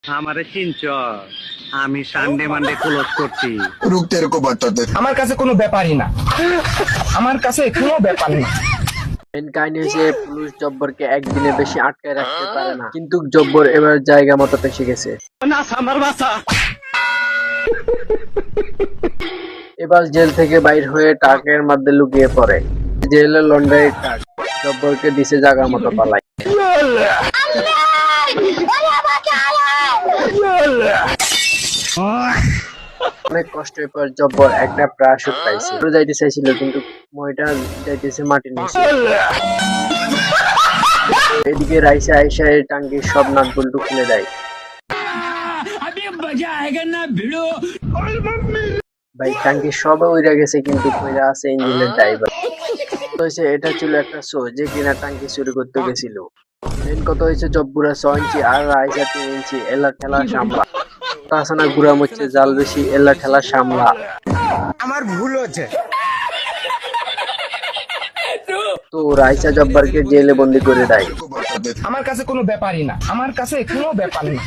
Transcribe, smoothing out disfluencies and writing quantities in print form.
আমারে চিনছ? আমি Sunday Monday close করছি। रुक तेरे को बताते। আমার কাছে কোনো ব্যাপারই না, আমার কাছে কোনো ব্যাপার না। মেন কাহিনী হয়েছে পুলিশ জব্বরকে একদিনে বেশি আটকায় রাখতে পারে না, কিন্তু জব্বর এবার জায়গা মতো পেশে গেছে। এবার জেল থেকে বাইর হয়ে ট্রাকের মধ্যে লুকিয়ে পড়ে। জেলের লন্ডারি ট্রাক জব্বরকে দিছে জায়গা মতো পালাই। অনেক কষ্টের পর জব্বর একটা প্রায়শিত পাইছে। যাইতে চাইছিল কিন্তু মইটা যাইতেছে মাটির নিচে। এদিকে রাইসা আইসা এই টাঙ্গির সব নাট বল্টু খুলে দেয়। ভাই টাঙ্গির সব উইরা গেছে, কিন্তু কইরা আছে ইঞ্জিনের ড্রাইভার। হয়েছে এটা ছিল একটা শো যে কিনা টাঙ্কি চুরি করতে গেছিল। মেন কথা হয়েছে জব্বুরা 6 ইঞ্চি আর রাইসা 3 ইঞ্চি, এলা ঠেলা সামলা। তাছাড়া গুড়া মচ্ছে জাল বেশি, এলা ঠেলা সামলা। আমার ভুল হচ্ছে। তো রাইসা জব্বারকে জেলে বন্দি করে দেয়। को बताते। আমার কাছে কোনো ব্যাপারই না, আমার কাছে কোনো ব্যাপার না।